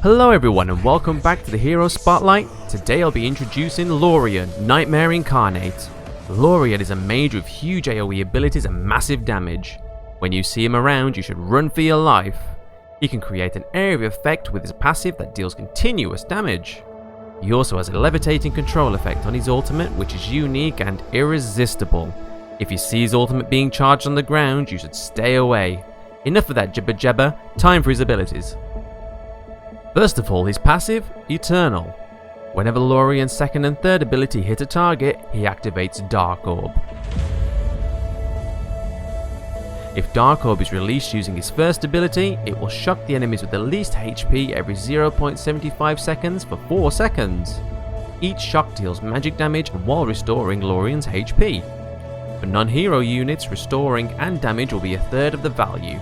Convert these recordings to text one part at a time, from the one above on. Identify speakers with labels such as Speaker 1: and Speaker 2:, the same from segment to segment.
Speaker 1: Hello everyone and welcome back to the Hero Spotlight. Today I'll be introducing Lorion, Nightmare Incarnate. Lorion is a mage with huge AoE abilities and massive damage. When you see him around, you should run for your life. He can create an area of effect with his passive that deals continuous damage. He also has a levitating control effect on his ultimate, which is unique and irresistible. If you see his ultimate being charged on the ground, you should stay away. Enough of that jibber jabber, time for his abilities. First of all, his passive, Eternal. Whenever Lorion's second and third ability hit a target, he activates Dark Orb. If Dark Orb is released using his first ability, it will shock the enemies with the least HP every 0.75 seconds for 4 seconds. Each shock deals magic damage while restoring Lorion's HP. For non-hero units, restoring and damage will be a third of the value.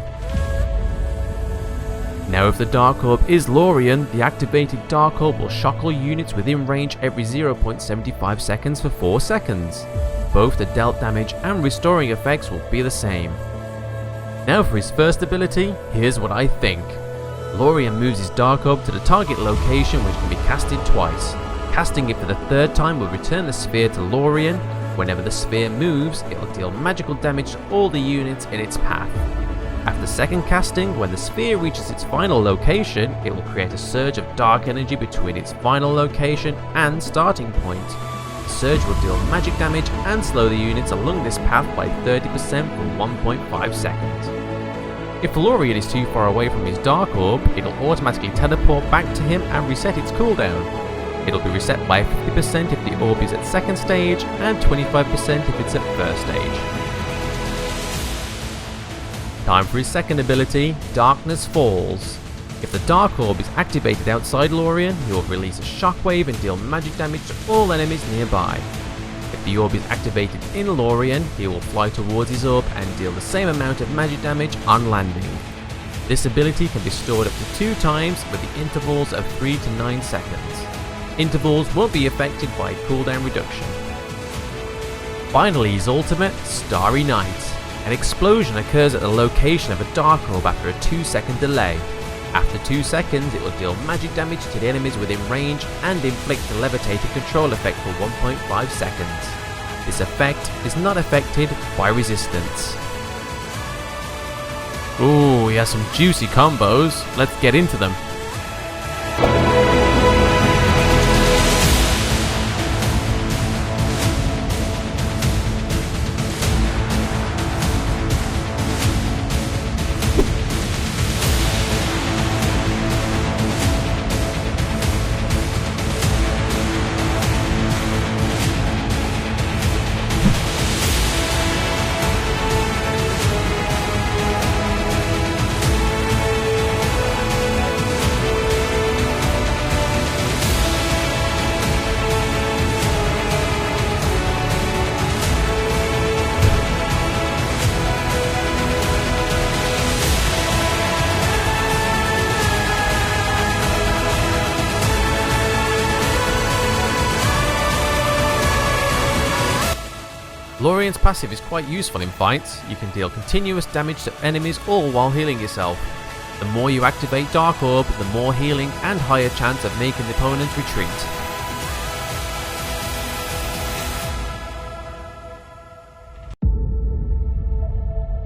Speaker 1: Now if the Dark Orb is Lorion, the activated Dark Orb will shock all units within range every 0.75 seconds for 4 seconds. Both the dealt damage and restoring effects will be the same. Now for his first ability, here's what I think. Lorion moves his Dark Orb to the target location, which can be casted twice. Casting it for the third time will return the sphere to Lorion. Whenever the sphere moves, it will deal magical damage to all the units in its path. After second casting, when the sphere reaches its final location, it will create a surge of dark energy between its final location and starting point. The surge will deal magic damage and slow the units along this path by 30% for 1.5 seconds. If Lorion is too far away from his Dark Orb, it will automatically teleport back to him and reset its cooldown. It will be reset by 50% if the orb is at second stage and 25% if it's at first stage. Time for his second ability, Darkness Falls. If the Dark Orb is activated outside Lorion, he will release a shockwave and deal magic damage to all enemies nearby. If the orb is activated in Lorion, he will fly towards his orb and deal the same amount of magic damage on landing. This ability can be stored up to 2 times with the intervals of 3 to 9 seconds. Intervals won't be affected by cooldown reduction. Finally, his ultimate, Starry Night. An explosion occurs at the location of a Dark Orb after a 2-second delay. After 2 seconds, it will deal magic damage to the enemies within range and inflict a levitating control effect for 1.5 seconds. This effect is not affected by resistance. Ooh, he has some juicy combos. Let's get into them. Lorion's passive is quite useful in fights. You can deal continuous damage to enemies all while healing yourself. The more you activate Dark Orb, the more healing and higher chance of making the opponents retreat.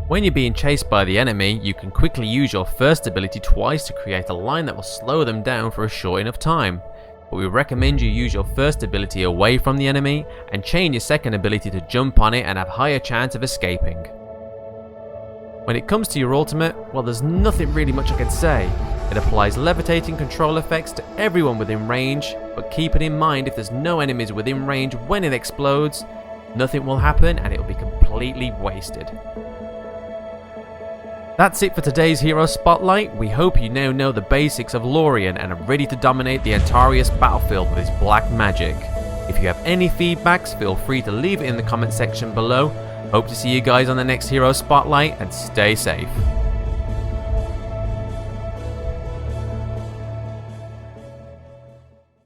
Speaker 1: When you're being chased by the enemy, you can quickly use your first ability twice to create a line that will slow them down for a short enough time. But we recommend you use your first ability away from the enemy and chain your second ability to jump on it and have higher chance of escaping. When it comes to your ultimate, well, there's nothing really much I can say. It applies levitating control effects to everyone within range, but keep it in mind if there's no enemies within range when it explodes, nothing will happen and it will be completely wasted. That's it for today's Hero Spotlight. We hope you now know the basics of Lorion and are ready to dominate the Antarius battlefield with his black magic. If you have any feedbacks, feel free to leave it in the comment section below. Hope to see you guys on the next Hero Spotlight and stay safe.